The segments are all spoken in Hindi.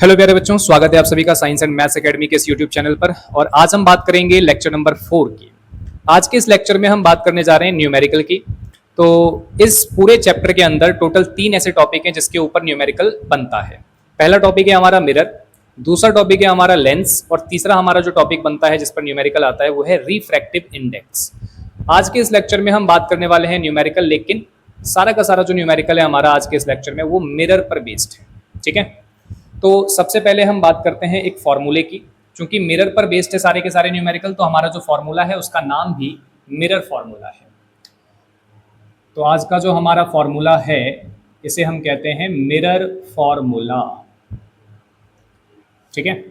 हेलो प्यारे बच्चों, स्वागत है आप सभी का साइंस एंड मैथ्स एकेडमी के इस यूट्यूब चैनल पर। और आज हम बात करेंगे लेक्चर नंबर 4 की। आज के इस लेक्चर में हम बात करने जा रहे हैं न्यूमेरिकल की। तो इस पूरे चैप्टर के अंदर टोटल 3 ऐसे टॉपिक हैं जिसके ऊपर न्यूमेरिकल बनता है। पहला टॉपिक है हमारा मिरर, दूसरा टॉपिक है हमारा लेंस, और तीसरा हमारा जो टॉपिक बनता है जिस पर न्यूमेरिकल आता है वो है रिफ्रैक्टिव इंडेक्स। आज के इस लेक्चर में हम बात करने वाले हैं न्यूमेरिकल, लेकिन सारा का सारा जो न्यूमेरिकल है हमारा आज के इस लेक्चर में वो मिरर पर बेस्ड है। ठीक है, तो सबसे पहले हम बात करते हैं एक फॉर्मूले की। चूंकि मिरर पर बेस्ड है सारे के सारे न्यूमेरिकल, तो हमारा जो फॉर्मूला है उसका नाम भी मिरर फॉर्मूला है। तो आज का जो हमारा फॉर्मूला है इसे हम कहते हैं मिरर फॉर्मूला। ठीक है,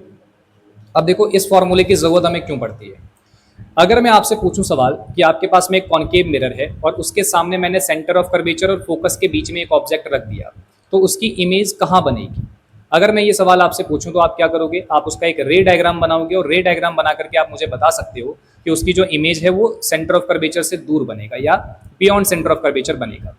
अब देखो इस फॉर्मूले की जरूरत हमें क्यों पड़ती है। अगर मैं आपसे पूछूं सवाल कि आपके पास में एक कॉनकेव मिरर है और उसके सामने मैंने सेंटर ऑफ कर्वेचर और फोकस के बीच में एक ऑब्जेक्ट रख दिया, तो उसकी इमेज कहाँ बनेगी। अगर मैं ये सवाल आपसे पूछूं तो आप क्या करोगे, आप उसका एक रे डायग्राम बनाओगे और रे डायग्राम बना करके आप मुझे बता सकते हो कि उसकी जो इमेज है वो सेंटर ऑफ कर्वेचर से दूर बनेगा या बियॉन्ड सेंटर ऑफ कर्वेचर बनेगा।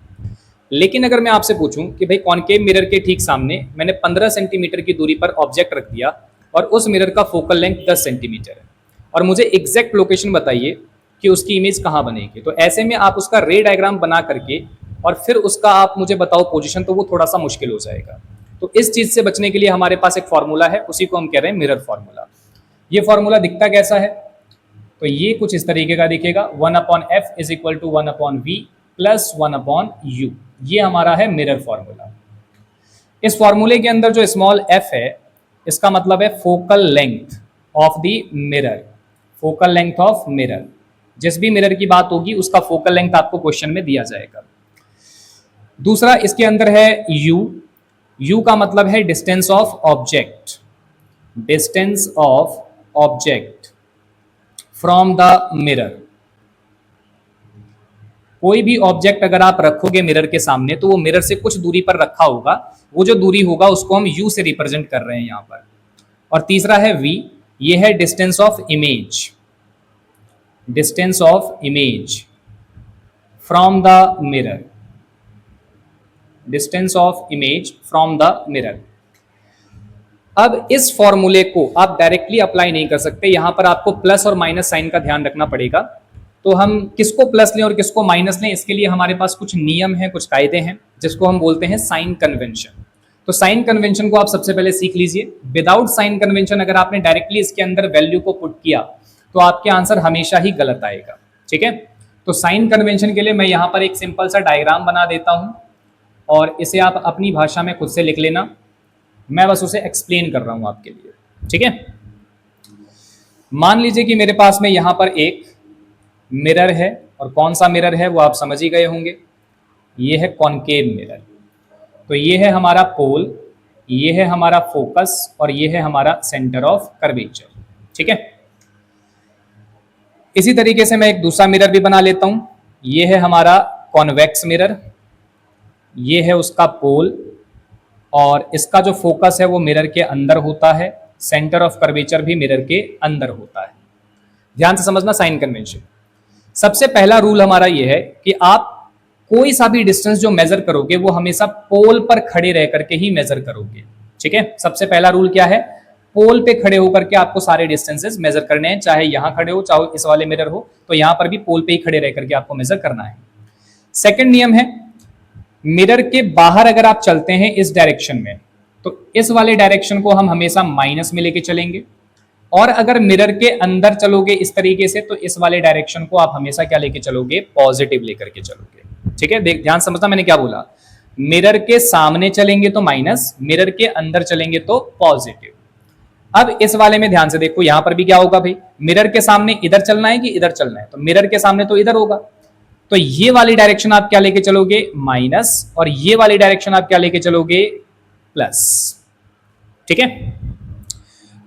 लेकिन अगर मैं आपसे पूछूं कि भाई कॉनकेव मिरर के ठीक सामने मैंने 15 सेंटीमीटर की दूरी पर ऑब्जेक्ट रख दिया और उस मिरर का फोकल लेंथ 10 सेंटीमीटर है, और मुझे एग्जैक्ट लोकेशन बताइए कि उसकी इमेज कहाँ बनेगी। तो ऐसे में आप उसका रे डायग्राम बना करके और फिर उसका आप मुझे बताओ पोजीशन, तो वो थोड़ा सा मुश्किल हो जाएगा। तो इस चीज से बचने के लिए हमारे पास एक फॉर्मूला है, उसी को हम कह रहे हैं मिरर फॉर्मूला। ये फॉर्मूला दिखता कैसा है, तो ये कुछ इस तरीके का दिखेगा, 1/f is equal to 1/v plus 1/u। ये हमारा है मिरर फॉर्मूला। इस फॉर्मूले के अंदर जो स्मॉल f है इसका मतलब है focal length of the mirror. Focal length of mirror, जिस भी मिरर की बात होगी उसका फोकल लेंथ आपको क्वेश्चन में दिया जाएगा। दूसरा इसके अंदर है u। u का मतलब है distance of object, distance of object from the mirror. कोई भी ऑब्जेक्ट अगर आप रखोगे मिरर के सामने तो वो मिरर से कुछ दूरी पर रखा होगा, वो जो दूरी होगा उसको हम u से रिप्रेजेंट कर रहे हैं यहां पर। और तीसरा है v, ये है distance of image, distance of image from the mirror, distance of image from the mirror. अब इस फॉर्मूले को आप डायरेक्टली अप्लाई नहीं कर सकते, यहां पर आपको प्लस और माइनस साइन का ध्यान रखना पड़ेगा। तो हम किसको प्लस लें और किसको माइनस लें, इसके लिए हमारे पास कुछ नियम हैं, कुछ कायदे हैं, जिसको हम बोलते हैं साइन कन्वेंशन। तो साइन कन्वेंशन को आप सबसे पहले सीख लीजिए। विदाउट साइन कन्वेंशन अगर आपने डायरेक्टली इसके अंदर वैल्यू को पुट किया तो आपके आंसर हमेशा ही गलत आएगा। ठीक है, तो साइन कन्वेंशन के लिए मैं यहां पर एक सिंपल सा डायग्राम बना देता हूं और इसे आप अपनी भाषा में खुद से लिख लेना, मैं बस उसे एक्सप्लेन कर रहा हूं आपके लिए। ठीक है, मान लीजिए कि मेरे पास में यहां पर एक मिरर है, और कौन सा मिरर है वो आप समझ ही गए होंगे, ये है कॉनकेव मिरर। तो ये है हमारा पोल, ये है हमारा फोकस, और ये है हमारा सेंटर ऑफ कर्वेचर। ठीक है, इसी तरीके से मैं एक दूसरा मिरर भी बना लेता हूं। ये है हमारा कॉन्वेक्स मिरर, ये है उसका पोल, और इसका जो फोकस है वो मिरर के अंदर होता है, सेंटर ऑफ कर्वेचर भी मिरर के अंदर होता है। ध्यान से समझना साइन कन्वेंशन। सबसे पहला रूल हमारा ये है कि आप कोई सा भी डिस्टेंस जो मेजर करोगे वो हमेशा पोल पर खड़े रह करके ही मेजर करोगे। ठीक है, सबसे पहला रूल क्या है, पोल पे खड़े होकर के आपको सारे डिस्टेंसेस मेजर करने हैं, चाहे यहां खड़े हो चाहे इस वाले मिरर हो, तो यहां पर भी पोल पे ही खड़े रह करके आपको मेजर करना है। सेकेंड नियम है, मिरर के बाहर अगर आप चलते हैं इस डायरेक्शन में तो इस वाले डायरेक्शन को हम हमेशा माइनस में लेके चलेंगे, और अगर मिरर के अंदर चलोगे इस तरीके से तो इस वाले डायरेक्शन को आप हमेशा क्या लेके चलोगे, पॉजिटिव लेकर के चलोगे। ठीक है, ध्यान समझना मैंने क्या बोला, मिरर के सामने चलेंगे तो माइनस, मिरर के अंदर चलेंगे तो पॉजिटिव। अब इस वाले में ध्यान से देखो, यहां पर भी क्या होगा भाई, मिरर के सामने इधर चलना है कि इधर चलना है, तो मिरर के सामने तो इधर होगा, तो ये वाली डायरेक्शन आप क्या लेके चलोगे, माइनस, और ये वाली डायरेक्शन आप क्या लेके चलोगे, प्लस। ठीक है,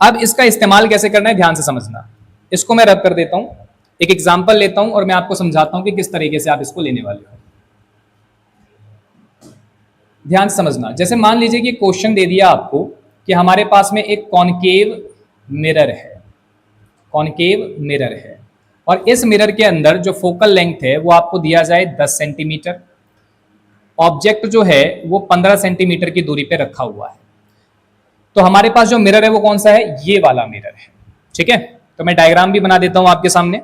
अब इसका इस्तेमाल कैसे करना है ध्यान से समझना। इसको मैं रब कर देता हूं, एक एग्जांपल लेता हूं और मैं आपको समझाता हूं कि किस तरीके से आप इसको लेने वाले हो। ध्यान से समझना, जैसे मान लीजिए कि क्वेश्चन दे दिया आपको कि हमारे पास में एक कॉनकेव मिरर है, कॉनकेव मिरर है, और इस मिरर के अंदर जो फोकल लेंथ है वो आपको दिया जाए 10 सेंटीमीटर, ऑब्जेक्ट जो है वो 15 सेंटीमीटर की दूरी पे रखा हुआ है। तो हमारे पास जो मिरर है वो कौन सा है, ये वाला मिरर है। ठीक है, तो मैं डायग्राम भी बना देता हूं आपके सामने।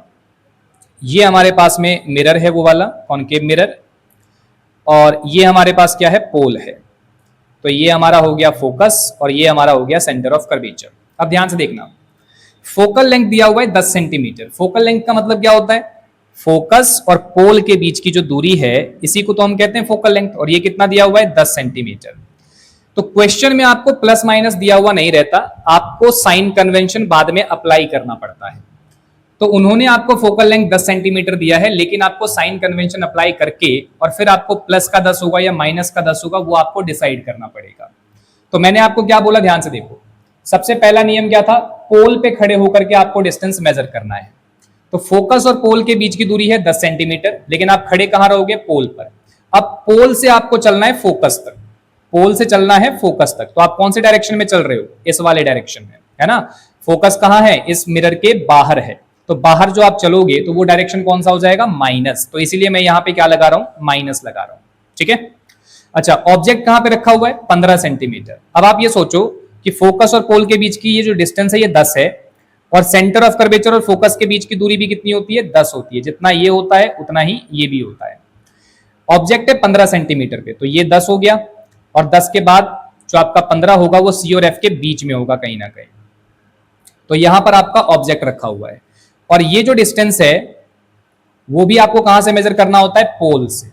ये हमारे पास में मिरर है, वो वाला कॉनकेव मिरर, और ये हमारे पास क्या है, पोल है। तो ये हमारा हो गया फोकस और ये हमारा हो गया सेंटर ऑफ कर्वेचर। अब ध्यान से देखना, फोकल लेंथ दिया हुआ है 10 सेंटीमीटर। फोकल लेंथ का मतलब क्या होता है, फोकस और पोल के बीच की जो दूरी है इसी को तो हम कहते हैं फोकल लेंथ, और ये कितना दिया हुआ है, 10 सेंटीमीटर। तो क्वेश्चन में आपको प्लस माइनस दिया हुआ नहीं रहता, आपको साइन कन्वेंशन बाद में अप्लाई करना पड़ता है। तो उन्होंने आपको फोकल लेंथ 10 सेंटीमीटर दिया है, लेकिन आपको साइन कन्वेंशन अप्लाई करके और फिर आपको प्लस का 10 होगा या माइनस का 10 होगा वो आपको डिसाइड करना पड़ेगा। तो मैंने आपको क्या बोला, ध्यान से देखो। सबसे पहला नियम क्या था, पोल पे खड़े होकर के आपको डिस्टेंस मेजर करना है। तो फोकस और पोल के बीच की दूरी है 10 सेंटीमीटर, लेकिन आप खड़े कहां रहोगे, पोल पर। अब पोल से आपको चलना है फोकस तक, पोल से चलना है फोकस तक। तो आप कौन से डायरेक्शन में चल रहे हो, इस वाले डायरेक्शन में, है ना। फोकस कहां है, इस मिरर के बाहर है। तो बाहर जो आप चलोगे तो वो डायरेक्शन कौन सा हो जाएगा, माइनस। तो इसीलिए मैं यहां पे क्या लगा रहा हूं, माइनस लगा रहा हूं। ठीक है, अच्छा, ऑब्जेक्ट कहां पे रखा हुआ है, 15 सेंटीमीटर। अब आप ये सोचो कि फोकस और पोल के बीच की ये जो डिस्टेंस है ये 10 है, और सेंटर ऑफ कर्वेचर और फोकस के बीच की दूरी भी कितनी होती है, 10 होती है। जितना ये होता है उतना ही ये भी होता है। ऑब्जेक्ट है 15 सेंटीमीटर पे, तो ये 10 हो गया, और 10 के बाद जो आपका 15 होगा वो सी और एफ के बीच में होगा कहीं ना कहीं। तो यहां पर आपका ऑब्जेक्ट रखा हुआ है, और ये जो डिस्टेंस है वो भी आपको कहां से मेजर करना होता है, पोल से।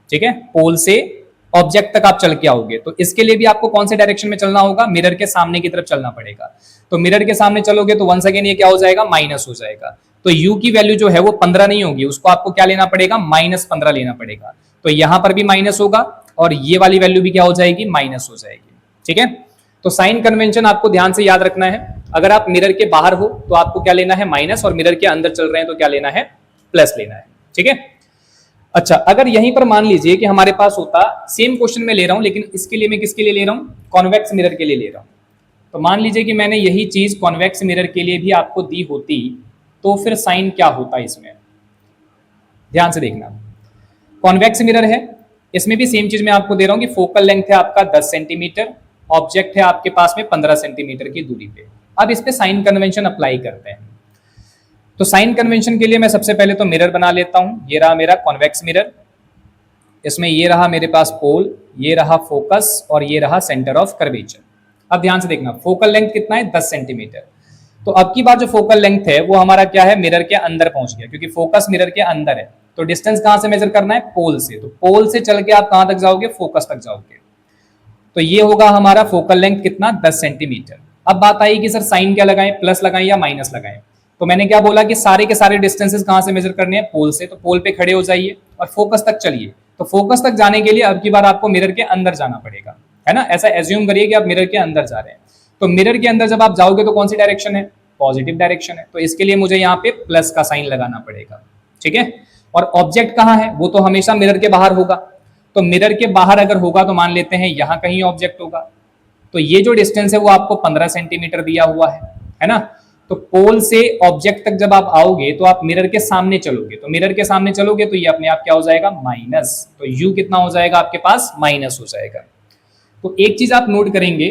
ठीक है, पोल से ऑब्जेक्ट तक आप चल के आओगे, तो इसके लिए भी आपको कौन से डायरेक्शन में चलना होगा, मिरर के सामने की तरफ चलना पड़ेगा। तो मिरर के सामने चलोगे तो वंस अगेन ये क्या हो जाएगा, माइनस हो जाएगा। तो u की वैल्यू जो है वो 15 नहीं होगी, उसको आपको क्या लेना पड़ेगा, -15 लेना पड़ेगा। तो यहां पर भी माइनस होगा, और ये वाली वैल्यू भी क्या हो जाएगी, माइनस हो जाएगी। ठीक है, तो साइन कन्वेंशन आपको ध्यान से याद रखना है। अगर आप मिरर के बाहर हो तो आपको क्या लेना है, माइनस, और मिरर के अंदर चल रहे हैं तो क्या लेना है, प्लस लेना है। ठीक है, अच्छा, अगर यहीं पर मान लीजिए कि हमारे पास होता, सेम क्वेश्चन में ले रहा हूं, लेकिन इसके लिए मैं किसके लिए ले रहा हूं, कॉन्वेक्स मिरर के लिए ले रहा हूं। तो मान लीजिए कि मैंने यही चीज कॉन्वेक्स मिरर के लिए भी आपको दी होती, तो फिर साइन क्या होता इसमें, ध्यान से देखना। कॉन्वेक्स मिरर है, इसमें भी सेम चीज मैं आपको दे रहा हूं कि फोकल लेंथ है आपका 10 सेंटीमीटर, ऑब्जेक्ट है आपके पास में 15 सेंटीमीटर की दूरी पे। अब इस पे साइन कन्वेंशन अप्लाई करते हैं। तो साइन कन्वेंशन के लिए मैं सबसे पहले तो मिरर बना लेता हूं। ये रहा मेरा कॉन्वेक्स मिरर, इसमें ये रहा मेरे पास पोल, ये रहा फोकस, और ये रहा सेंटर ऑफ कर्वेचर। अब ध्यान से देखना, फोकल लेंथ कितना है, 10 सेंटीमीटर। तो अब की बार जो फोकल लेंथ है वो हमारा क्या है, मिरर के अंदर पहुंच गया, क्योंकि फोकस मिरर के अंदर है। तो डिस्टेंस कहां से मेजर करना है, पोल से। तो पोल से चल के आप कहां तक जाओगे, फोकस तक जाओगे। तो ये होगा हमारा फोकल लेंथ कितना, 10 सेंटीमीटर। अब बात आई कि सर साइन क्या लगाएं, प्लस लगाएं या माइनस लगाएं। तो मैंने क्या बोला कि सारे के सारे डिस्टेंसेस कहां से मेजर करने हैं, पोल से। तो पोल पे खड़े हो जाइए और फोकस तक चलिए। तो फोकस तक जाने के लिए अब की बार आपको मिरर के अंदर जाना पड़ेगा, है ना। ऐसा एज्यूम करिए कि आप मिरर के अंदर जा रहे हैं। तो मिरर के अंदर जब आप जाओगे तो कौन सी डायरेक्शन है, पॉजिटिव डायरेक्शन है। तो इसके लिए मुझे यहाँ पे प्लस का साइन लगाना पड़ेगा। ठीक है, और ऑब्जेक्ट कहाँ है, वो तो हमेशा मिरर के बाहर होगा। तो मिरर के बाहर अगर होगा तो मान लेते हैं यहां कहीं ऑब्जेक्ट होगा। तो ये जो डिस्टेंस है वो आपको 15 सेंटीमीटर दिया हुआ है ना। तो पोल से ऑब्जेक्ट तक जब आप आओगे तो आप मिरर के सामने चलोगे। तो मिरर के सामने चलोगे तो ये अपने आप क्या हो जाएगा, माइनस। तो u कितना हो जाएगा आपके पास, माइनस हो जाएगा। तो एक चीज आप नोट करेंगे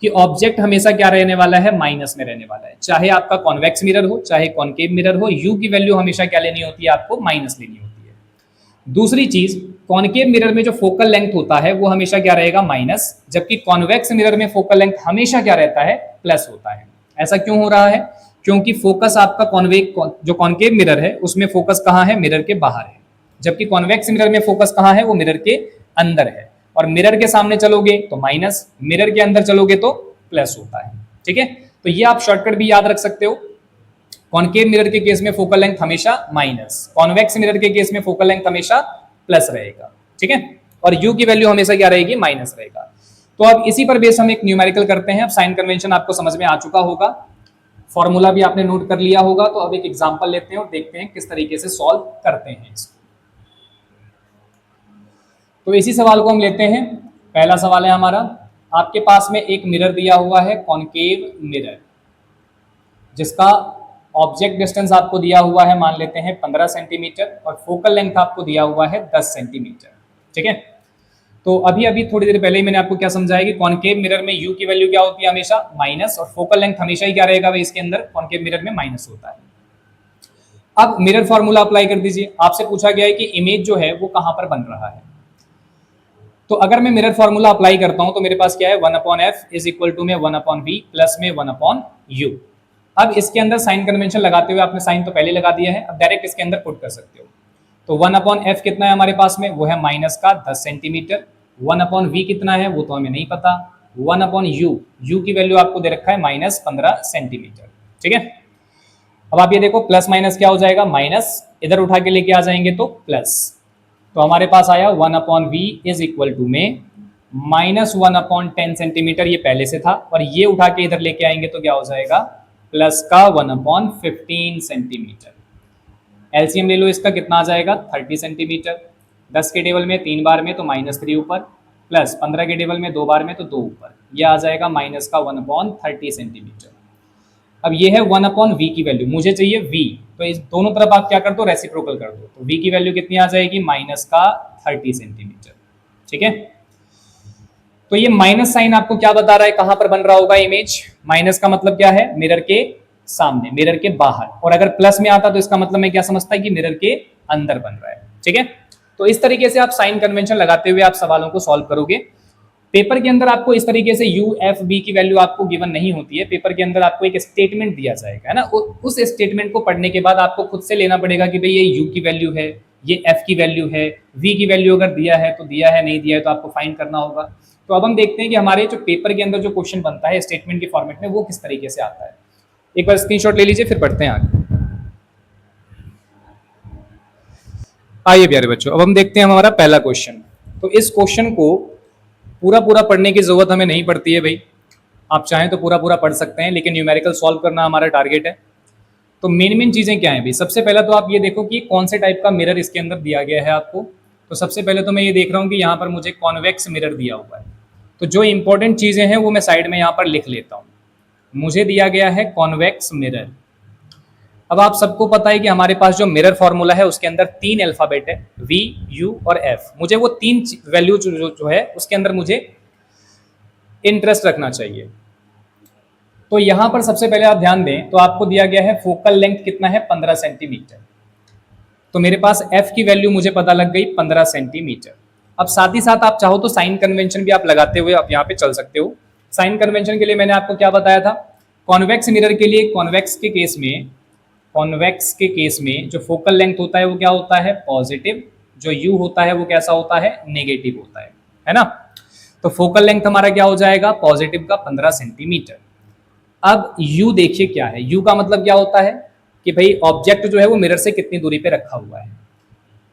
कि ऑब्जेक्ट हमेशा क्या रहने वाला है, माइनस में रहने वाला है। चाहे आपका कॉन्वेक्स मिरर हो चाहे कॉनकेव मिरर हो, u की वैल्यू हमेशा क्या लेनी होती है, आपको माइनस लेनी होती है। दूसरी चीज, कॉनकेव मिरर में जो फोकल लेंथ होता है वो हमेशा क्या रहेगा, माइनस, जबकि कॉन्वेक्स मिरर में फोकल लेंथ हमेशा क्या रहता है, प्लस होता है। ऐसा क्यों हो रहा है, क्योंकि फोकस आपका जो कॉनकेव मिरर है उसमें फोकस कहाँ है, मिरर के बाहर है, जबकि कॉन्वेक्स मिरर में फोकस कहाँ है, वो मिरर के अंदर है। और मिरर के सामने चलोगे तो माइनस, मिरर के अंदर चलोगे तो प्लस होता है। ठीक है, तो ये आप शॉर्टकट भी याद रख सकते हो। कॉनकेव मिरर के केस में फोकल लेंथ हमेशा माइनस, कॉन्वेक्स मिरर के केस में फोकल लेंथ हमेशा प्लस रहेगा। ठीक है, और u की वैल्यू हमेशा क्या रहेगी, माइनस रहेगा। तो अब इसी पर बेस हम एक न्यूमेरिकल करते हैं। अब साइन कन्वेंशन आपको समझ में आ चुका होगा, फॉर्मूला भी आपने नोट कर लिया होगा। तो अब एक एग्जांपल लेते हैं और देखते हैं किस तरीके से सॉल्व करते हैं इसको। तो इसी सवाल को हम लेते हैं। पहला सवाल है हमारा, आपके पास में एक मिरर दिया हुआ है, कॉनकेव मिरर, जिसका ऑब्जेक्ट डिस्टेंस आपको दिया हुआ है, मान लेते हैं 15 सेंटीमीटर, और फोकल लेंथ आपको दिया हुआ है 10 सेंटीमीटर। ठीक है, तो अभी अभी थोड़ी देर पहले ही मैंने आपको क्या समझाया कि कॉनकेव मिरर में यू की वैल्यू क्या होती है, हमेशा माइनस, और फोकल लेंथ हमेशा ही क्या रहेगा भाई, इसके अंदर कॉनकेव मिरर में माइनस होता है। अब मिरर फॉर्मूला अप्लाई कर दीजिए। आपसे पूछा गया है कि इमेज जो है वो कहां पर बन रहा है। तो अगर मैं मिरर फॉर्मूला अप्लाई करता हूं तो मेरे पास क्या है, 1/f इज इक्वल टू में 1/v प्लस में 1/u। अब इसके अंदर साइन कन्वेंशन लगाते हुए, आपने साइन तो पहले लगा दिया है, अब डायरेक्ट इसके अंदर पुट कर सकते हो। तो 1/f कितना है हमारे पास में, वो है माइनस का 10 सेंटीमीटर। 1/v कितना है वो तो हमें नहीं पता। 1/u, u की वैल्यू आपको दे रखा है माइनस 15 सेंटीमीटर। ठीक है, अब आप ये देखो प्लस माइनस क्या हो जाएगा, माइनस, इधर उठा के लेके आ जाएंगे तो प्लस। तो हमारे पास आया 1/v इज इक्वल टू में माइनस 1/10 सेंटीमीटर, ये पहले से था, और ये उठा के इधर लेके आएंगे तो क्या हो जाएगा, प्लस का 1/15 सेंटीमीटर। एलसीएम ले लो इसका, कितना आ जाएगा 30 सेंटीमीटर। 10 के टेबल में 3 बार में तो -3 ऊपर, प्लस 15 के टेबल में 2 बार में तो 2 ऊपर, यह आ जाएगा माइनस का 1/30 सेंटीमीटर। अब ये है 1/v की वैल्यू, मुझे चाहिए v, तो इस दोनों तरफ आप क्या कर दो, रेसिप्रोकल कर दो। तो v की वैल्यू कितनी आ जाएगी, माइनस का 30 सेंटीमीटर। ठीक है, तो ये माइनस साइन आपको क्या बता रहा है, कहां पर बन रहा होगा इमेज। माइनस का मतलब क्या है, मिरर के सामने, मिरर के बाहर, और अगर प्लस में आता तो इसका मतलब मैं क्या समझता है कि मिरर के अंदर बन रहा है। ठीक है, तो इस तरीके से आप साइन कन्वेंशन लगाते हुए आप सवालों को सॉल्व करोगे। पेपर के अंदर आपको इस तरीके से यू एफ बी की वैल्यू आपको गिवन नहीं होती है। पेपर के अंदर आपको एक स्टेटमेंट दिया जाएगा, है ना, उस स्टेटमेंट को पढ़ने के बाद आपको खुद से लेना पड़ेगा कि भाई ये यू की वैल्यू है, ये एफ की वैल्यू है, वी की वैल्यू अगर दिया है तो दिया है, नहीं दिया है तो आपको फाइंड करना होगा। तो अब हम देखते हैं कि हमारे जो पेपर के अंदर जो क्वेश्चन बनता है स्टेटमेंट के फॉर्मेट में, वो किस तरीके से आता है। एक बार स्क्रीनशॉट ले लीजिए, फिर पढ़ते हैं आगे। आइए प्यारे बच्चों, अब हम देखते हैं हमारा पहला क्वेश्चन। तो इस क्वेश्चन को पूरा पूरा पढ़ने की जरूरत हमें नहीं पड़ती है भाई, आप चाहें तो पूरा पूरा पढ़ सकते हैं, लेकिन न्यूमेरिकल सॉल्व करना हमारा टारगेट है। तो मेन चीजें क्या है भाई, सबसे पहले तो आप ये देखो कि कौन से टाइप का मिरर इसके अंदर दिया गया है आपको। तो सबसे पहले तो मैं ये देख रहा हूँ कि यहाँ पर मुझे कॉन्वेक्स मिरर दिया हुआ है। तो जो इंपॉर्टेंट चीजें हैं वो मैं साइड में यहाँ पर लिख लेता हूँ। मुझे दिया गया है कॉन्वेक्स मिरर। अब आप सबको पता है कि हमारे पास जो मिरर फॉर्मूला है उसके अंदर 3 अल्फाबेट है, V, U और F। मुझे वो 3 वैल्यू जो है उसके अंदर मुझे इंटरेस्ट रखना चाहिए। तो यहां पर सबसे पहले आप ध्यान दें तो आपको दिया गया है फोकल लेंथ कितना है, 15 सेंटीमीटर। तो मेरे पास F की वैल्यू मुझे पता लग गई 15 सेंटीमीटर। अब साथ ही साथ आप चाहो तो साइन कन्वेंशन भी आप लगाते हुए आप यहाँ पे चल सकते हो। साइन कन्वेंशन के लिए मैंने आपको क्या बताया था, कॉन्वेक्स मिरर के लिए कॉन्वेक्स के केस में जो फोकल लेंथ होता है वो क्या होता है, पॉजिटिव। जो यू होता है वो कैसा होता है, नेगेटिव होता है ना। तो फोकल लेंथ हमारा क्या हो जाएगा, पॉजिटिव का 15 सेंटीमीटर। अब यू देखिए क्या है, यू का मतलब क्या होता है कि भाई ऑब्जेक्ट जो है वो मिरर से कितनी दूरी पे रखा हुआ है।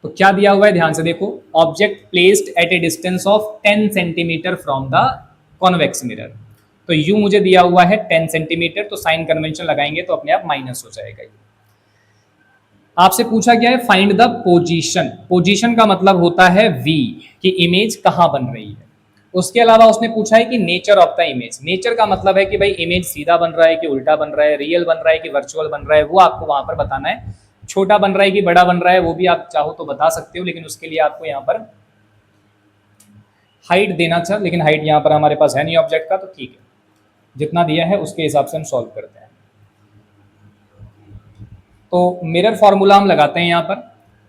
तो क्या दिया हुआ है, ध्यान से देखो, object placed at A distance of 10 centimetre from the convex mirror. तो यू मुझे दिया हुआ है 10 सेंटीमीटर, तो साइन कन्वेंशन लगाएंगे तो अपने आप माइनस हो जाएगा। आपसे पूछा गया है फाइंड द पोजीशन। पोजीशन का मतलब होता है वी, कि इमेज कहां बन रही है। उसके अलावा उसने पूछा है कि nature of the image. Nature का मतलब है कि भाई इमेज सीधा बन रहा है कि उल्टा बन रहा है, रियल बन रहा है कि वर्चुअल बन रहा है, वो आपको वहां पर बताना है। छोटा बन रहा है कि बड़ा बन रहा है वो भी आप चाहो तो बता सकते हो, लेकिन उसके लिए आपको यहाँ पर हाइट देना चाहिए, लेकिन हाइट यहाँ पर हमारे पास है नहीं ऑब्जेक्ट का, तो ठीक है, जितना दिया है उसके हिसाब से हम सॉल्व करते हैं। तो मिरर फॉर्मूला हम लगाते हैं यहाँ पर।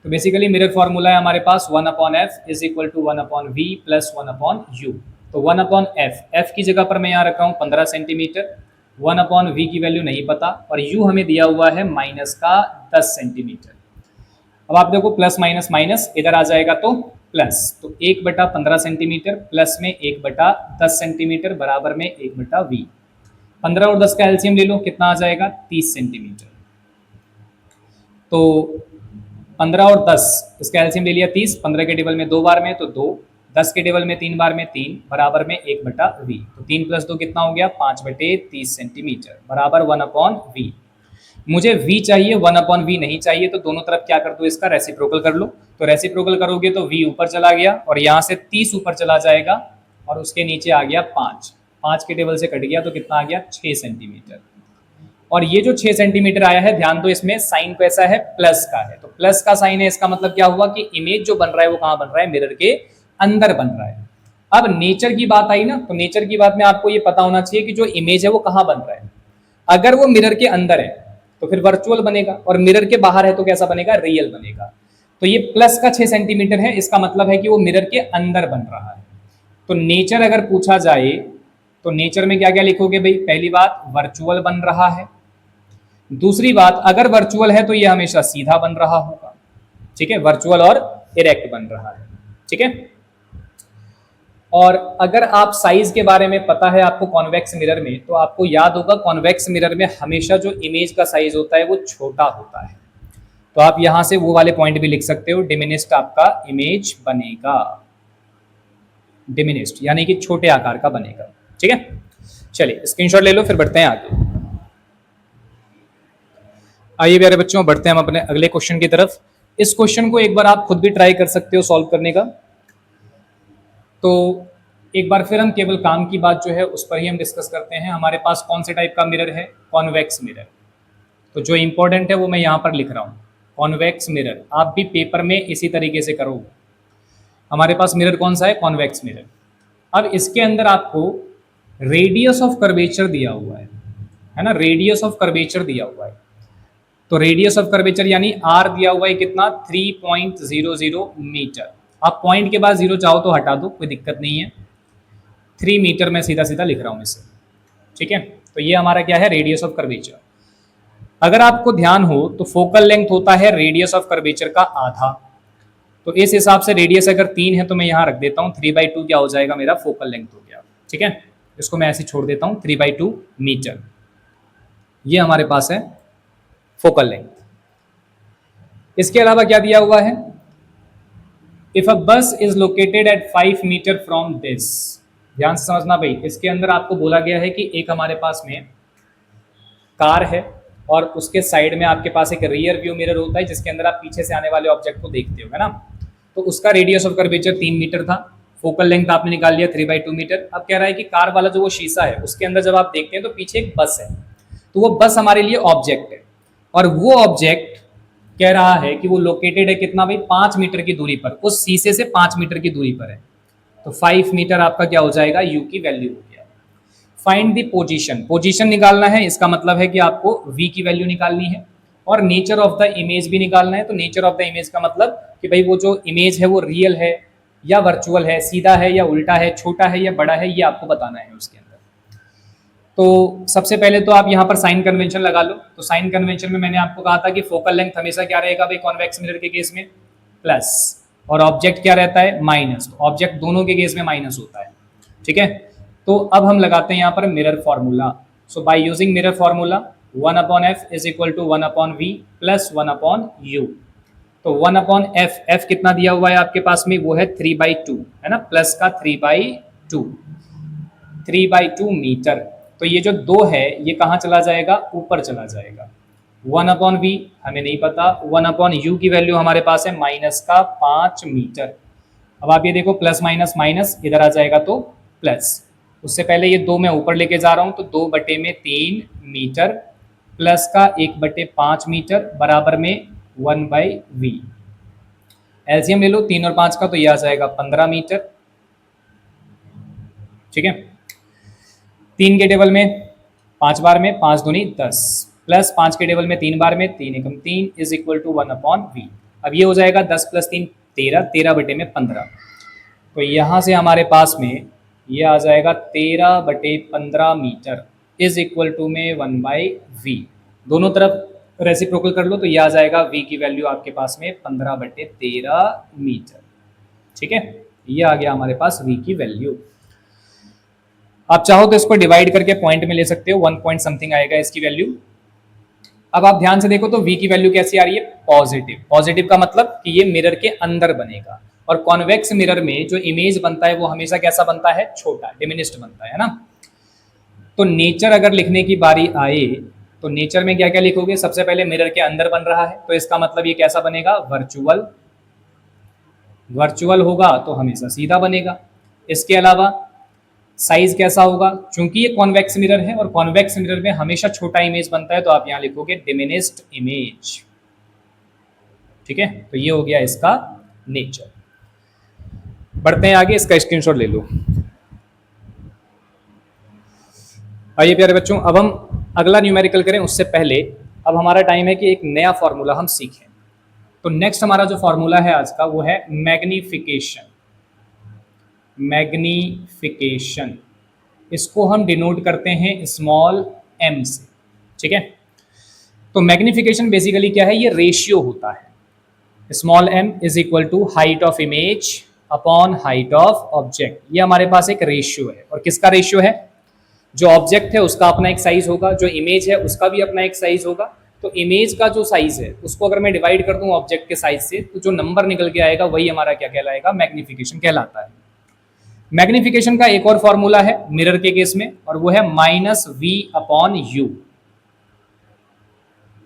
तो बेसिकली मिरर फॉर्मूला है हमारे पास 1/f is equal to 1/v plus 1/u। तो 1/f, f की जगह पर मैं यहाँ रखा हूँ 15 सेंटीमीटर, 1/v की वैल्यू नहीं पता, और u हमें दिया हुआ है माइनस का 10 सेंटीमीटर। अब आप देखो प्लस माइनस माइनस इधर आ जाएगा तो प्लस, तो 1/15 सेंटीमीटर प्लस में 1/10 सेंटीमीटर बराबर में 1/v। 15 और 10 का एलसीएम ले लो, कितना आ जाएगा 30 सेंटीमीटर। तो 15 और 10 इसका एलसीएम ले लिया 30, 15 के टेबल में 2 बार में तो 2, 10 के टेबल में 3 बार में 3 बराबर में 1/v। तो 3 + 2 कितना हो गया, 5/30 सेंटीमीटर बराबर 1/v। मुझे v चाहिए, 1/v नहीं चाहिए, तो दोनों तरफ क्या कर दो, इसका रेसिप्रोकल कर लो। तो रेसिप्रोकल करोगे तो v ऊपर चला गया और यहाँ से 30 ऊपर चला जाएगा और उसके नीचे आ गया 5, 5 के टेबल से कट गया तो कितना आ गया 6 सेंटीमीटर। और ये जो 6 सेंटीमीटर आया है, ध्यान दो इसमें साइन कैसा है, प्लस का है। तो प्लस का साइन है, इसका मतलब क्या हुआ कि इमेज जो बन रहा है वो कहां बन रहा है, मिरर के अंदर बन रहा है। अब नेचर की बात आई ना, तो नेचर की बात में आपको ये पता होना चाहिए कि जो इमेज है वो कहाँ बन रहा है। अगर वो मिरर के अंदर है तो फिर वर्चुअल बनेगा, और मिरर के बाहर है तो कैसा बनेगा, रियल बनेगा। तो ये प्लस का 6 सेंटीमीटर है, इसका मतलब है कि वो मिरर के अंदर बन रहा है। तो नेचर अगर पूछा जाए तो नेचर में क्या क्या लिखोगे भाई, पहली बात वर्चुअल बन रहा है, दूसरी बात अगर वर्चुअल है तो ये हमेशा सीधा बन रहा होगा, ठीक है, वर्चुअल और इरेक्ट बन रहा है, ठीक है। और अगर आप साइज के बारे में पता है आपको कॉन्वेक्स मिरर में, तो आपको याद होगा कॉन्वेक्स मिरर में हमेशा जो इमेज का साइज होता है वो छोटा होता है। तो आप यहां से वो वाले पॉइंट भी लिख सकते हो, डिमिनिस्ट आपका इमेज बनेगा, डिमिनिस्ट यानी कि छोटे आकार का बनेगा, ठीक है। चलिए स्क्रीनशॉट ले लो, फिर बढ़ते हैं आगे। आइए प्यारे बच्चों, बढ़ते हैं हम अपने अगले क्वेश्चन की तरफ। इस क्वेश्चन को एक बार आप खुद भी ट्राई कर सकते हो सॉल्व करने का। तो एक बार फिर हम केवल काम की बात जो है उस पर ही हम डिस्कस करते हैं। हमारे पास कौन से टाइप का मिरर है, कॉन्वेक्स मिरर। तो जो इंपॉर्टेंट है वो मैं यहाँ पर लिख रहा हूँ, कॉन्वेक्स मिरर। आप भी पेपर में इसी तरीके से करो। हमारे पास मिरर कौन सा है, कॉन्वेक्स मिरर। अब इसके अंदर आपको रेडियस ऑफ कर्वेचर दिया हुआ है ना, रेडियस ऑफ कर्वेचर दिया हुआ है। तो रेडियस ऑफ कर्वेचर यानी आर दिया हुआ है कितना, 3.00 मीटर। आप पॉइंट के बाद जीरो चाहो तो हटा दो, कोई दिक्कत नहीं है। 3 मीटर में सीधा सीधा लिख रहा हूं इसे, ठीक है। तो ये हमारा क्या है, रेडियस ऑफ कर्वेचर। अगर आपको ध्यान हो तो फोकल लेंथ होता है रेडियस ऑफ कर्वेचर का आधा। तो इस हिसाब से रेडियस अगर 3 है तो मैं यहां रख देता हूं 3/2 क्या हो जाएगा, मेरा फोकल लेंथ हो गया, ठीक है। इसको मैं ऐसे छोड़ देता हूं 3/2 मीटर। ये हमारे पास है फोकल लेंथ। इसके अलावा क्या दिया हुआ है, if a bus is located at 5 meter from this. ध्यान से समझना भाई, इसके अंदर आपको बोला गया है कि एक हमारे पास में कार है और उसके साइड में आपके पास एक रियर व्यू मिरर होता है जिसके अंदर आप पीछे से आने वाले ऑब्जेक्ट को देखते हो, है ना। तो उसका रेडियस ऑफ कर्वेचर 3 मीटर था, फोकल लेंथ आपने निकाल लिया 3/2 मीटर। अब कह रहा है कि कार वाला जो वो शीशा है उसके अंदर जब आप देखते हैं तो पीछे एक बस है, तो वो बस हमारे लिए ऑब्जेक्ट है, और वो ऑब्जेक्ट कह रहा है कि वो लोकेटेड है कितना भाई, 5 मीटर की दूरी पर, उस शीशे से 5 मीटर की दूरी पर है। तो 5 मीटर आपका क्या हो जाएगा, यू की वैल्यू हो गया। फाइंड द पोजीशन, पोजीशन निकालना है, इसका मतलब है कि आपको v की वैल्यू निकालनी है, और नेचर ऑफ द इमेज भी निकालना है। तो नेचर ऑफ द इमेज का मतलब कि भाई वो जो इमेज है वो रियल है या वर्चुअल है, सीधा है या उल्टा है, छोटा है या बड़ा है, ये आपको बताना है उसके अंदर। तो सबसे पहले तो आप यहाँ पर साइन कन्वेंशन लगा लो। तो साइन कन्वेंशन में मैंने आपको कहा था कि फोकल लेंथ हमेशा क्या रहेगा भाई, कॉन्वेक्स मिरर के केस में प्लस, और ऑब्जेक्ट क्या रहता है, माइनस। तो ऑब्जेक्ट दोनों के केस में माइनस होता है, ठीक है। तो अब हम लगाते हैं यहाँ पर mirror formula. So by using mirror formula 1/f is equal to 1/v plus 1/u। तो 1/f, f कितना दिया हुआ है आपके पास में, वो है 3/2, है ना, प्लस का 3/2 मीटर। तो ये जो 2 है ये कहाँ चला जाएगा, ऊपर चला जाएगा। 1/v हमें नहीं पता, 1/u की वैल्यू हमारे पास है माइनस का 5 मीटर। अब आप ये देखो प्लस माइनस माइनस इधर आ जाएगा तो प्लस। उससे पहले ये 2 मैं ऊपर लेके जा रहा हूँ, तो 2/3 मीटर प्लस का 1/5 मीटर बराबर में 1/v। एलसीएम ले लो 3 और 5 का, तो ये आ जाएगा 15 मीटर, ठीक है। 3 के टेबल में 5 बार में 5 दूनी 10 प्लस 5 के टेबल में 3 बार में 3 एकम 3 इज इक्वल टू 1/v। अब ये हो जाएगा 10 + 3 13, 13/15। तो यहाँ से हमारे पास में ये आ जाएगा 13/15 मीटर इज इक्वल टू में 1/v। दोनों तरफ रेसिप्रोकल कर लो तो ये आ जाएगा v की वैल्यू आपके पास में 15/13 मीटर, ठीक है। ये आ गया हमारे पास v की वैल्यू। आप चाहो तो इसको डिवाइड करके पॉइंट में ले सकते हो, 1 पॉइंट समथिंग आएगा इसकी वैल्यू। अब आप ध्यान से देखो तो v की वैल्यू कैसी आ रही है, पॉजिटिव। पॉजिटिव का मतलब कि ये मिरर के अंदर बनेगा, और कॉन्वेक्स मिरर में जो इमेज बनता है वो हमेशा कैसा बनता है, छोटा, डिमिनिस्ड बनता है ना। तो नेचर अगर लिखने की बारी आए तो नेचर में क्या क्या लिखोगे, सबसे पहले मिरर के अंदर बन रहा है तो इसका मतलब ये कैसा बनेगा, वर्चुअल। वर्चुअल होगा तो हमेशा सीधा बनेगा। इसके अलावा साइज कैसा होगा, चूंकि ये कॉन्वेक्स मिरर है और कॉन्वेक्स मिरर में हमेशा छोटा इमेज बनता है, तो आप यहां लिखोगे डिमिनिस्ड इमेज, ठीक है। तो ये हो गया इसका नेचर। बढ़ते हैं आगे, इसका स्क्रीनशॉट ले लो। आइए प्यारे बच्चों, अब हम अगला न्यूमेरिकल करें उससे पहले अब हमारा टाइम है कि एक नया फॉर्मूला हम सीखें। तो नेक्स्ट हमारा जो फॉर्मूला है आज का वो है मैग्निफिकेशन। मैग्निफिकेशन इसको हम डिनोट करते हैं स्मॉल m से, ठीक है। तो मैग्निफिकेशन बेसिकली क्या है, ये रेशियो होता है। Small m is equal to height of image upon height of object. ये हमारे पास एक रेशियो है, और किसका रेशियो है? जो ऑब्जेक्ट है उसका अपना एक साइज होगा, जो इमेज है उसका भी अपना एक साइज होगा। तो इमेज का जो साइज है उसको अगर मैं डिवाइड कर दूं ऑब्जेक्ट के साइज से, तो जो नंबर निकल के आएगा वही हमारा क्या कहलाएगा? मैग्निफिकेशन कहलाता है। मैग्निफिकेशन का एक और फॉर्मूला है मिरर के केस में, और वो है -v/u।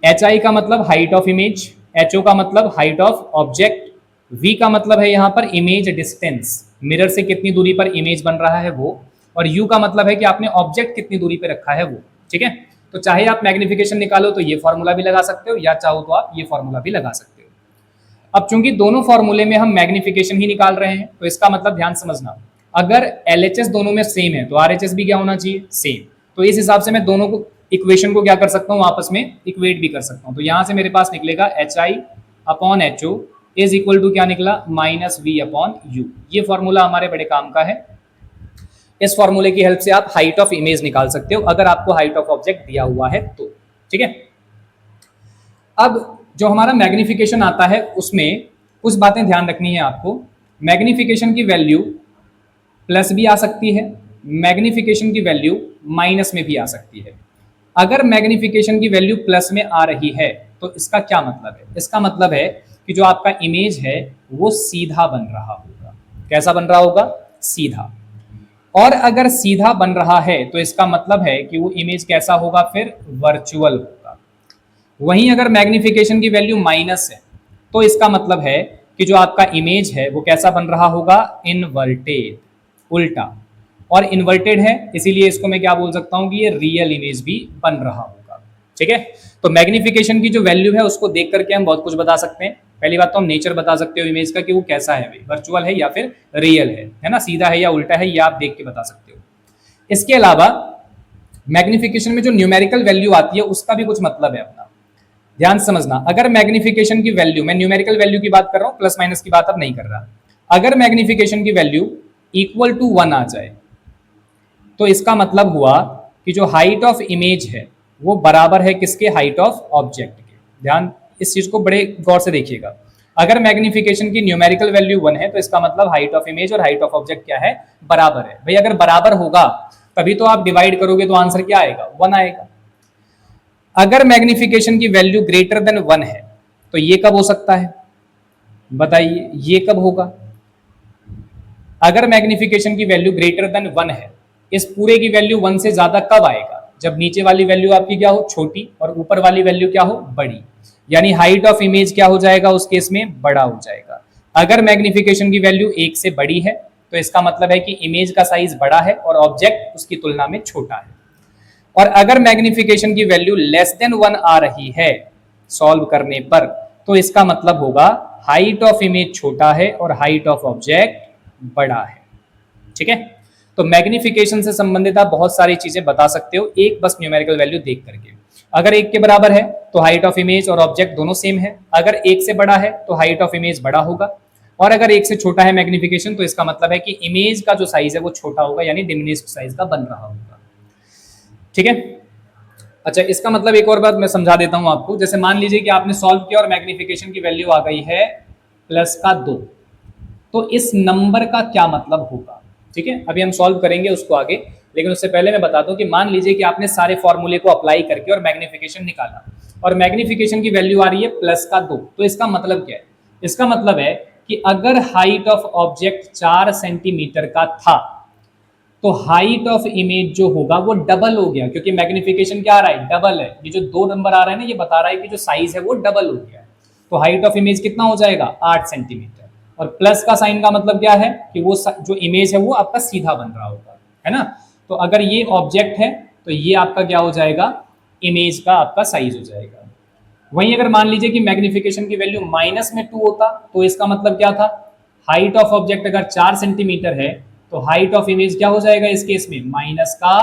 hi का मतलब हाइट ऑफ इमेज, ho का मतलब हाइट ऑफ ऑब्जेक्ट, v का मतलब है यहाँ पर इमेज डिस्टेंस, मिरर से कितनी दूरी पर इमेज बन रहा है वो, और u का मतलब है कि आपने ऑब्जेक्ट कितनी दूरी पे रखा है वो, ठीक है। तो चाहे आप मैग्निफिकेशन निकालो तो ये फॉर्मूला भी लगा सकते हो, या चाहो तो आप ये फॉर्मूला भी लगा सकते हो। अब चूंकि दोनों फॉर्मूले में हम मैग्निफिकेशन ही निकाल रहे हैं, तो इसका मतलब ध्यान समझना, अगर LHS दोनों में सेम है तो RHS भी क्या होना चाहिए? सेम। तो इस हिसाब से मैं दोनों को इक्वेशन को क्या कर सकता हूँ? आपस में इक्वेट भी कर सकता हूँ। तो यहां से मेरे पास निकलेगा HI/HO इज इक्वल टू क्या निकला? -v/u। ये फॉर्मूला हमारे बड़े काम का है। इस फॉर्मूले की हेल्प से आप हाइट ऑफ इमेज निकाल सकते हो अगर आपको हाइट ऑफ ऑब्जेक्ट दिया हुआ है तो, ठीक है। अब जो हमारा मैग्निफिकेशन आता है उसमें कुछ बातें ध्यान रखनी है आपको। मैग्निफिकेशन की वैल्यू प्लस भी आ सकती है, मैग्निफिकेशन की वैल्यू माइनस में भी आ सकती है। अगर मैग्निफिकेशन की वैल्यू प्लस में आ रही है तो इसका क्या मतलब है? इसका मतलब है कि जो आपका इमेज है वो सीधा बन रहा होगा। कैसा बन रहा होगा? सीधा। और अगर सीधा बन रहा है तो इसका मतलब है कि वो इमेज कैसा होगा? फिर वर्चुअल होगा। वहीं अगर मैग्निफिकेशन की वैल्यू माइनस है तो इसका मतलब है कि जो आपका इमेज है वो कैसा बन रहा होगा? इनवर्टेड, उल्टा। और इन्वर्टेड है इसीलिए इसको मैं क्या बोल सकता हूं कि ये रियल इमेज भी बन रहा होगा, ठीक है। तो मैग्निफिकेशन की जो वैल्यू है उसको देख करके हम बहुत कुछ बता सकते हैं। पहली बात तो हम नेचर बता सकते हो इमेज का कि वो कैसा है, भाई वर्चुअल है या फिर रियल है ना, सीधा है या उल्टा है, ये आप देख के बता सकते हो। इसके अलावा मैग्निफिकेशन में जो न्यूमेरिकल वैल्यू आती है उसका भी कुछ मतलब है अपना, ध्यान समझना। अगर मैग्निफिकेशन की वैल्यू, मैं न्यूमेरिकल वैल्यू की बात कर रहा हूं, प्लस माइनस की बात अब नहीं कर रहा। अगर मैग्निफिकेशन की वैल्यू इक्वल टू 1 आ जाए तो इसका मतलब हुआ कि जो हाइट ऑफ इमेज है वो बराबर है किसके? हाइट ऑफ ऑब्जेक्ट के। ध्यान इस चीज को बड़े गौर से देखिएगा। अगर मैग्निफिकेशन की न्यूमेरिकल वैल्यू 1 है तो इसका मतलब हाइट ऑफ इमेज और हाइट ऑफ ऑब्जेक्ट क्या है? बराबर है। भाई अगर बराबर होगा तभी तो आप डिवाइड करोगे तो आंसर क्या आएगा? 1 आएगा। अगर मैग्निफिकेशन की वैल्यू ग्रेटर देन 1 है तो ये कब हो सकता है? बताइए, ये कब होगा? अगर मैग्निफिकेशन की वैल्यू ग्रेटर देन 1 है, इस पूरे की वैल्यू 1 से ज्यादा कब आएगा? जब नीचे वाली वैल्यू आपकी क्या हो? छोटी, और ऊपर वाली वैल्यू क्या हो? बड़ी। यानी हाइट ऑफ इमेज क्या हो जाएगा उस केस में? बड़ा हो जाएगा। अगर मैग्निफिकेशन की वैल्यू 1 से बड़ी है तो इसका मतलब है कि इमेज का साइज बड़ा है और ऑब्जेक्ट उसकी तुलना में छोटा है। और अगर मैग्निफिकेशन की वैल्यू लेस देन 1 आ रही है सॉल्व करने पर, तो इसका मतलब होगा हाइट ऑफ इमेज छोटा है और हाइट ऑफ ऑब्जेक्ट बड़ा है, ठीक है। तो मैग्निफिकेशन से संबंधित आप बहुत सारी चीजें बता सकते हो एक बस न्यूमेरिकल वैल्यू देख करके। अगर 1 के बराबर है तो हाइट ऑफ इमेज और ऑब्जेक्ट दोनों सेम है। अगर 1 से बड़ा है तो हाइट ऑफ इमेज बड़ा होगा, और अगर 1 से छोटा है मैग्निफिकेशन तो इसका मतलब है कि इमेज का जो साइज है वो छोटा होगा, यानी डिमिनिश्ड साइज का बन रहा होगा, ठीक है। अच्छा, इसका मतलब एक और बात मैं समझा देता हूं आपको। जैसे मान लीजिए कि आपने सॉल्व किया और मैग्निफिकेशन की वैल्यू आ गई है +2, तो इस नंबर का क्या मतलब होगा? ठीक है, अभी हम सॉल्व करेंगे उसको आगे, लेकिन उससे पहले मैं बता दूं कि मान लीजिए कि आपने सारे फॉर्मूले को अप्लाई करके और मैग्निफिकेशन निकाला, और मैग्निफिकेशन की वैल्यू आ रही है +2, तो इसका मतलब क्या है? इसका मतलब है कि अगर हाइट ऑफ ऑब्जेक्ट 4 सेंटीमीटर का था तो हाइट ऑफ इमेज जो होगा वो डबल हो गया, क्योंकि मैग्निफिकेशन क्या आ रहा है? डबल है। ये जो 2 नंबर आ रहा है ना, ये बता रहा है कि जो साइज है वो डबल हो गया है। तो हाइट ऑफ इमेज कितना हो जाएगा? 8 सेंटीमीटर। और प्लस का साइन का मतलब क्या है कि वो जो इमेज है वो आपका सीधा बन रहा होगा, है ना। तो अगर ये ऑब्जेक्ट है तो ये आपका क्या हो जाएगा? इमेज का आपका साइज हो जाएगा। वहीं अगर मान लीजिए कि मैग्निफिकेशन की वैल्यू -2 होता तो इसका मतलब क्या था? हाइट ऑफ ऑब्जेक्ट अगर 4 सेंटीमीटर है तो हाइट ऑफ इमेज क्या हो जाएगा इस केस में, माइनस का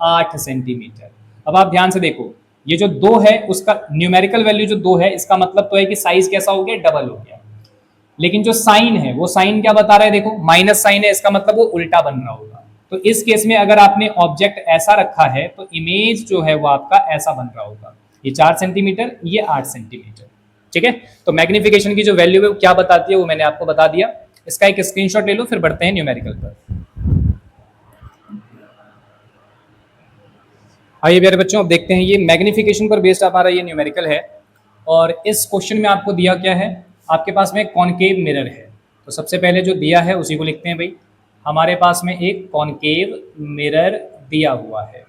8 सेंटीमीटर। अब आप ध्यान से देखो, ये जो 2 है उसका न्यूमेरिकल वैल्यू जो 2 है, इसका मतलब तो है कि साइज कैसा हो गया, डबल हो गया। लेकिन जो साइन है वो साइन क्या बता रहा है, देखो माइनस साइन है, इसका मतलब वो उल्टा बन रहा होगा। तो इस केस में अगर आपने ऑब्जेक्ट ऐसा रखा है तो इमेज जो है वो आपका ऐसा बन रहा होगा, ये 4 सेंटीमीटर, ये 8 सेंटीमीटर। ठीक है, तो मैग्निफिकेशन की जो वैल्यू है वो क्या बताती है वो मैंने आपको बता दिया। इसका एक स्क्रीनशॉट ले लो, फिर बढ़ते हैं न्यूमेरिकल पर। आइए प्यारे बच्चों, अब देखते हैं, ये मैग्निफिकेशन पर बेस्ड हमारा ये न्यूमेरिकल है। और इस क्वेश्चन में आपको दिया क्या है, आपके पास में कॉनकेव मिरर है। तो सबसे पहले जो दिया है उसी को लिखते हैं भाई। हमारे पास में एक कॉनकेव मिरर दिया हुआ है,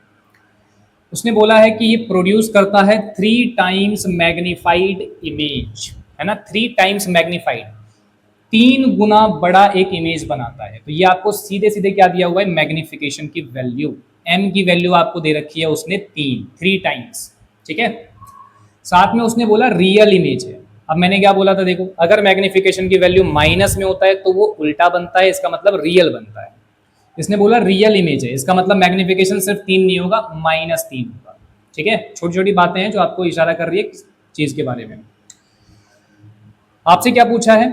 उसने बोला है कि ये प्रोड्यूस करता है 3 टाइम्स मैग्नीफाइड इमेज, है ना, 3 टाइम्स मैग्नीफाइड, 3 गुना बड़ा एक इमेज बनाता है। तो ये आपको सीधे सीधे क्या दिया हुआ है, मैग्निफिकेशन की वैल्यू, m की वैल्यू आपको दे रखी है उसने 3 टाइम्स। ठीक है, साथ में उसने बोला रियल इमेज है। अब मैंने क्या बोला था, देखो अगर मैग्निफिकेशन की वैल्यू माइनस में होता है तो वो उल्टा बनता है, इसका मतलब रियल बनता है। इसने बोला रियल इमेज है, इसका मतलब मैग्निफिकेशन सिर्फ 3 नहीं होगा, -3 होगा। ठीक है, छोटी छोटी बातें हैं जो आपको इशारा कर रही है चीज के बारे में। आपसे क्या पूछा है,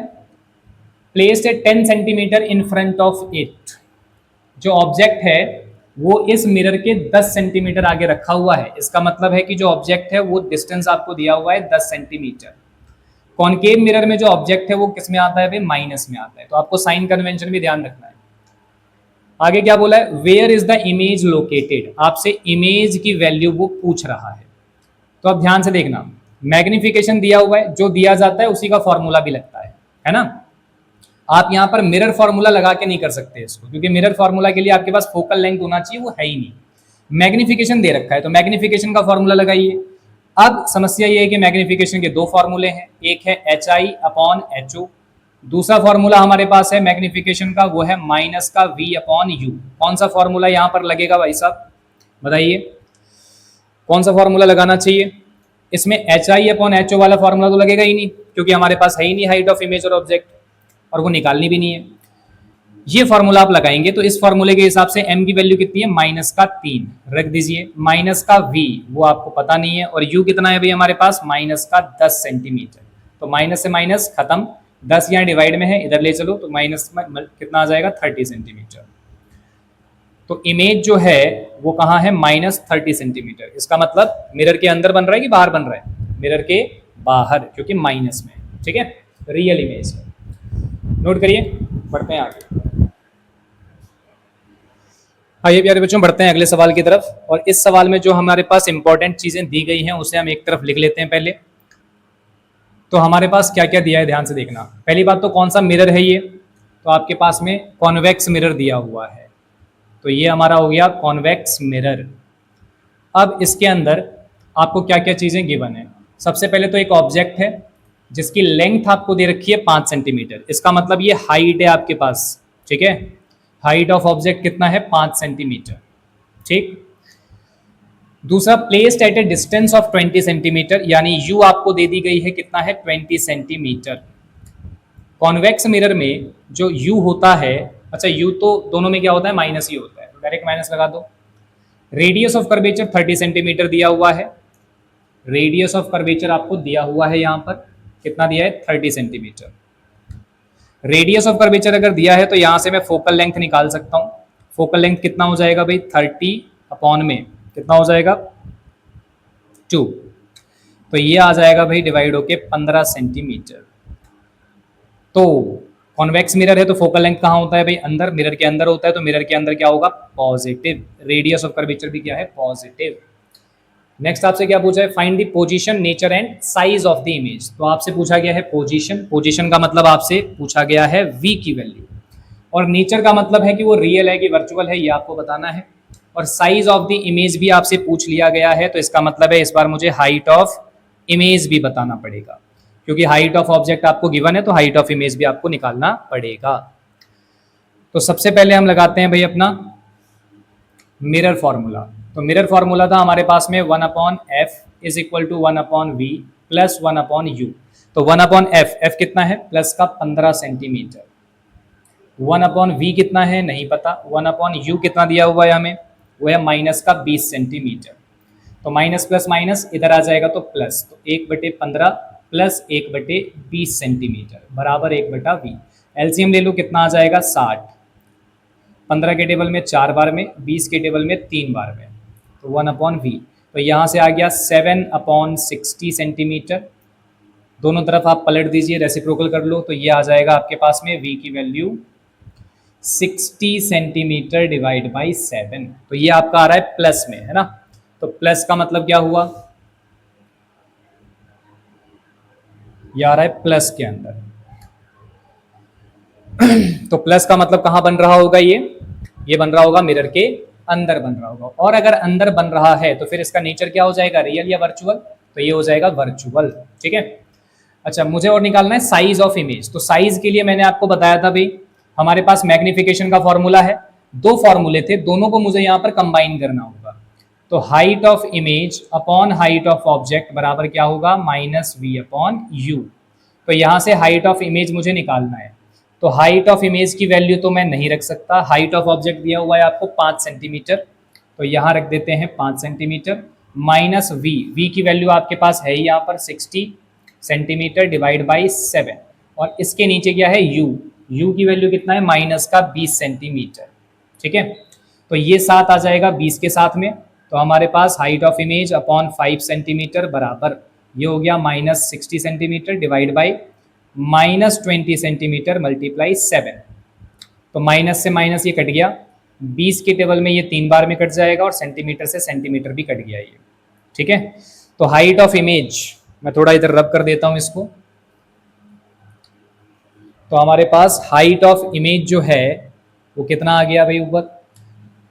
placed a 10 centimetre in front of it. जो ऑब्जेक्ट है वो इस मिरर के 10 सेंटीमीटर आगे रखा हुआ है, इसका मतलब है कि जो ऑब्जेक्ट है वो डिस्टेंस आपको दिया हुआ है 10 सेंटीमीटर। कॉनकेव मिरर में जो ऑब्जेक्ट है वो किस में आता है भाई, माइनस में आता है। तो आपको साइन कन्वेंशन भी ध्यान रखना है। आगे क्या बोला है, where is the image located, आपसे इमेज की वैल्यू वो पूछ रहा है। तो अब ध्यान से देखना, मैग्निफिकेशन दिया हुआ है, जो दिया जाता है उसी का फॉर्मूला भी लगता है ना। आप यहाँ पर मिरर फॉर्मूला लगा के नहीं कर सकते इसको, क्योंकि मिरर फॉर्मूला के लिए आपके पास फोकल लेंथ होना चाहिए, वो है ही नहीं। मैग्निफिकेशन दे रखा है तो मैग्निफिकेशन का फॉर्मूला लगाइए। अब समस्या ये है कि मैग्निफिकेशन के 2 फॉर्मूले हैं, एक है HI/HO, दूसरा फॉर्मूला हमारे पास है मैग्निफिकेशन का, वो है माइनस का V/U। कौन सा फॉर्मूला यहाँ पर लगेगा भाई साहब, बताइए कौन सा फॉर्मूला लगाना चाहिए। इसमें HI/HO वाला फॉर्मूला तो लगेगा ही नहीं, क्योंकि हमारे पास है ही नहीं हाइट ऑफ इमेज और ऑब्जेक्ट, और वो निकालनी भी नहीं है। ये फॉर्मूला आप लगाएंगे तो इस फॉर्मूले के हिसाब से m की वैल्यू कितनी है, -3 रख दीजिए, माइनस का v वो आपको पता नहीं है, और u कितना है भाई हमारे पास, -10 सेंटीमीटर। तो माइनस से माइनस खत्म, 10 यहाँ डिवाइड में है, इधर ले चलो तो माइनस में कितना आ जाएगा, 30 सेंटीमीटर। तो इमेज जो है वो कहाँ है, -30 सेंटीमीटर। इसका मतलब मिरर के अंदर बन रहा है कि बाहर बन रहा है, मिरर के बाहर, क्योंकि माइनस में। ठीक है, रियल इमेज है, नोट करिए। बढ़ते हैं आगे। आइए प्यारे बच्चों, बढ़ते हैं अगले सवाल की तरफ। और इस सवाल में जो हमारे पास इंपॉर्टेंट चीजें दी गई हैं उसे हम एक तरफ लिख लेते हैं पहले। तो हमारे पास क्या क्या दिया है ध्यान से देखना। पहली बात तो कौन सा मिरर है ये, तो आपके पास में कॉन्वेक्स मिरर दिया हुआ है, तो ये हमारा हो गया कॉन्वेक्स मिरर। अब इसके अंदर आपको क्या क्या चीजें गिवन है। सबसे पहले तो एक ऑब्जेक्ट है जिसकी लेंथ आपको दे रखी है 5 सेंटीमीटर, इसका मतलब ये हाइट है आपके पास। ठीक है, हाइट ऑफ ऑब्जेक्ट कितना है, 5 सेंटीमीटर। ठीक, दूसरा placed at A distance of 20 centimetre, यानी यू आपको दे दी गई है कितना है, 20 सेंटीमीटर। कॉन्वेक्स मिरर में जो यू होता है, अच्छा यू तो दोनों में क्या होता है, माइनस ही होता है, तो डायरेक्ट माइनस लगा दो। रेडियस ऑफ कर्वेचर 30 सेंटीमीटर दिया हुआ है, रेडियस ऑफ कर्वेचर आपको दिया हुआ है यहाँ पर कितना दिया है, 30 सेंटीमीटर। रेडियस ऑफ कर्वेचर अगर दिया है तो यहाँ से मैं फोकल लेंथ निकाल सकता हूँ। फोकल लेंथ कितना हो जाएगा भाई, 30 में कितना हो जाएगा, 2, तो ये आ जाएगा भाई डिवाइड होके 15 सेंटीमीटर। तो कॉन्वेक्स मिरर है तो फोकल लेंथ कहाँ होता है भाई, अंदर, मिरर के अंदर होता है, तो मिरर के अंदर क्या होगा, पॉजिटिव। रेडियस ऑफ कर्वेचर भी क्या है, पॉजिटिव। नेक्स्ट आपसे क्या पूछा है, find the position, nature and size of the image. तो आपसे पूछा गया है पोजीशन, पोजीशन का मतलब आपसे पूछा गया है v की वैल्यू, और नेचर का मतलब है कि वो रियल है कि वर्चुअल है, ये आपको बताना है। और साइज ऑफ द इमेज भी आपसे पूछ लिया गया है, तो इसका मतलब है इस बार मुझे हाइट ऑफ इमेज भी बताना पड़ेगा, क्योंकि हाइट ऑफ ऑब्जेक्ट आपको गिवन है तो हाइट ऑफ इमेज भी आपको निकालना पड़ेगा। तो सबसे पहले हम लगाते हैं भाई अपना मिरर फॉर्मूला। तो मिरर फॉर्मूला था हमारे पास में 1/f is equal to 1/v plus 1/u। तो 1/f, f कितना है, प्लस का 15 सेंटीमीटर। 1/v कितना है नहीं पता, 1/u कितना दिया हुआ है हमें, वो है माइनस का 20 सेंटीमीटर। तो माइनस प्लस माइनस इधर आ जाएगा तो प्लस, तो 1/15 प्लस 1/20 सेंटीमीटर बराबर 1/v। एलसीएम ले लो कितना आ जाएगा 60, 15 के टेबल में 4 बार में, 20 के टेबल में 3 बार में, तो 1/v। तो यहाँ से आ गया 7/60 सेंटीमीटर। दोनों तरफ आप पलट दीजिए, रेसिप्रोकल कर लो, तो ये आ जाएगा आपके पास में v की वैल्यू 60 सेंटीमीटर डिवाइड बाई 7। तो ये आपका आ रहा है प्लस में, है ना। तो प्लस का मतलब क्या हुआ, ये आ रहा है प्लस के अंदर। तो प्लस का मतलब कहाँ बन रहा होगा, ये बन रहा होगा मिरर के अंदर बन रहा होगा। और अगर अंदर बन रहा है तो फिर इसका नेचर क्या हो जाएगा, रियल या वर्चुअल, तो ये हो जाएगा वर्चुअल। ठीक है। अच्छा, मुझे और निकालना है साइज ऑफ इमेज। तो साइज के लिए मैंने आपको बताया था भाई, हमारे पास मैग्निफिकेशन का फॉर्मूला है, दो फॉर्मूले थे, दोनों को मुझे यहाँ पर कंबाइन करना होगा। तो height of image upon height of object बराबर क्या होगा, -v/u। तो यहाँ से हाइट ऑफ इमेज मुझे निकालना है। तो हाइट ऑफ इमेज की वैल्यू तो मैं नहीं रख सकता, हाइट ऑफ ऑब्जेक्ट दिया हुआ है आपको 5 सेंटीमीटर, तो यहाँ रख देते हैं 5 सेंटीमीटर, माइनस v की वैल्यू आपके पास है यहाँ पर 60 सेंटीमीटर डिवाइड बाई 7, और इसके नीचे क्या है u की वैल्यू कितना है माइनस का 20 सेंटीमीटर। ठीक है। तो ये 7 आ जाएगा 20 के साथ में, तो हमारे पास height of image upon 5 centimetre बराबर ये हो गया -60 centimetre divide by -20 centimetre multiply 7। तो माइनस से माइनस ये कट गया, 20 के टेबल में ये 3 बार में कट जाएगा, और सेंटीमीटर से सेंटीमीटर भी कट गया ये। ठीक है। तो हाइट ऑफ इमेज, मैं थोड़ा इधर रब कर देता हूं इसको, तो हमारे पास हाइट ऑफ इमेज जो है वो कितना आ गया भाई ऊपर,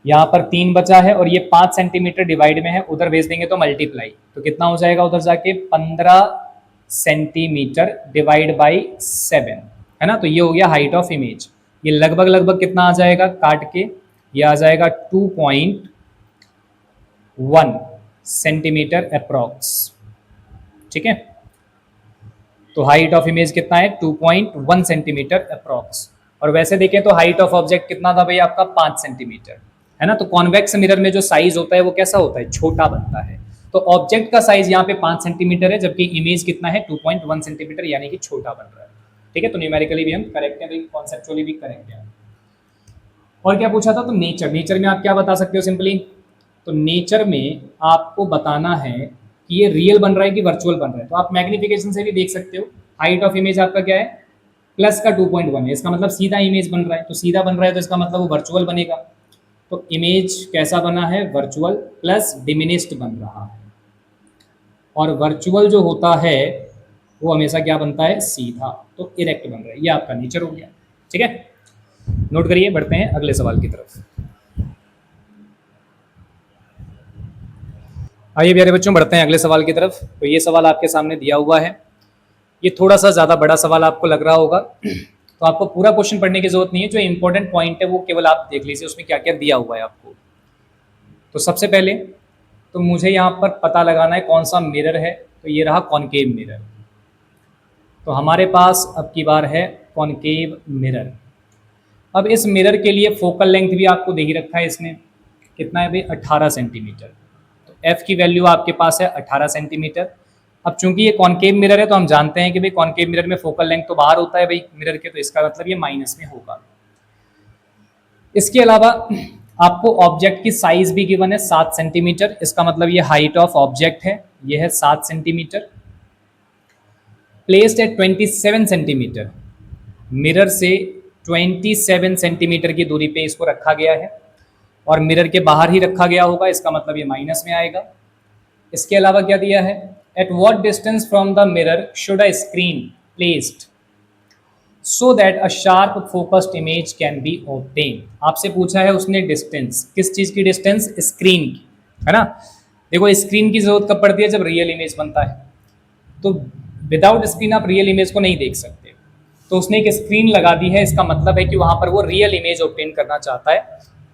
यहाँ पर 3 बचा है, और ये 5 सेंटीमीटर डिवाइड में है, उधर भेज देंगे तो मल्टीप्लाई, तो कितना हो जाएगा उधर जाके 15 सेंटीमीटर डिवाइड बाई 7, है ना। तो ये हो गया हाइट ऑफ इमेज। ये लगभग लगभग कितना आ जाएगा काट के, ये आ जाएगा 2.1 सेंटीमीटर अप्रॉक्स। ठीक है। तो हाइट ऑफ इमेज कितना है 2.1 सेंटीमीटर अप्रॉक्स। और वैसे देखें तो हाइट ऑफ ऑब्जेक्ट कितना था भाई आपका 5 सेंटीमीटर, है ना। तो कॉन्वेक्स मिरर में जो साइज होता है वो कैसा होता है, छोटा बनता है। तो ऑब्जेक्ट का साइज यहाँ पे 5 सेंटीमीटर है, जबकि इमेज कितना है 2.1 सेंटीमीटर, यानी कि छोटा बन रहा है। ठीक है। तो न्यूमेरिकली भी हम करेक्ट है भाई, कॉन्सेप्चुअली भी करेक्ट है। और क्या पूछा था, तो नेचर में आप क्या बता सकते हो सिंपली, तो नेचर में आपको बताना है कि ये रियल बन रहा है कि वर्चुअल बन रहा है। तो आप मैग्निफिकेशन से भी देख सकते हो, हाइट ऑफ इमेज आपका क्या है प्लस का 2.1 है, इसका मतलब सीधा इमेज बन रहा है, तो सीधा बन रहा है तो इसका मतलब वो वर्चुअल बनेगा। तो इमेज कैसा बना है, वर्चुअल प्लस डिमिनिस्ड बन रहा है, और वर्चुअल जो होता है वो हमेशा क्या बनता है, सीधा, तो इरेक्ट बन रहा है। ये आपका नेचर हो गया। ठीक है। नोट करिए, बढ़ते हैं अगले सवाल की तरफ। आइए प्यारे बच्चों, बढ़ते हैं अगले सवाल की तरफ। तो ये सवाल आपके सामने दिया हुआ है, ये थोड़ा सा ज़्यादा बड़ा सवाल आपको लग रहा होगा, तो आपको पूरा क्वेश्चन पढ़ने की जरूरत नहीं है, जो इंपॉर्टेंट पॉइंट है वो केवल आप देख लीजिए उसमें क्या क्या दिया हुआ है आपको। तो सबसे पहले तो मुझे यहाँ पर पता लगाना है कौन सा मिरर है, तो ये रहा कॉनकेव मिरर। तो हमारे पास अब की बार है कॉनकेव मिरर। अब इस मिरर के लिए फोकल लेंथ भी आपको दे ही रखा है इसने, कितना है भाई 18 सेंटीमीटर। तो एफ की वैल्यू आपके पास है 18 सेंटीमीटर। अब चूंकि ये कॉनकेव मिरर है तो हम जानते हैं कि भाई कॉनकेव मिरर में फोकल लेंथ तो बाहर होता है भाई मिरर के, तो इसका मतलब ये माइनस में होगा। इसके अलावा आपको ऑब्जेक्ट की साइज भी गिवन है 7 सेंटीमीटर, इसका मतलब ये हाइट ऑफ ऑब्जेक्ट है, ये है 7 centimetre. Placed at 27 centimetre, mirror से 27 सेंटीमीटर की दूरी पे इसको रखा गया है, और मिरर के बाहर ही रखा गया होगा, इसका मतलब ये माइनस में आएगा। इसके अलावा क्या दिया है, at what distance from the mirror should a screen placed so that a sharp focused image can be obtain. आपसे पूछा है उसने डिस्टेंस, किस चीज की डिस्टेंस, स्क्रीन की, है ना। देखो स्क्रीन की जरूरत कब पड़ती है, जब रियल इमेज बनता है, तो विदाउट स्क्रीन आप रियल इमेज को नहीं देख सकते। तो उसने एक स्क्रीन लगा दी है, इसका मतलब है कि वहां पर वो रियल इमेज ऑब्टेन करना चाहता है।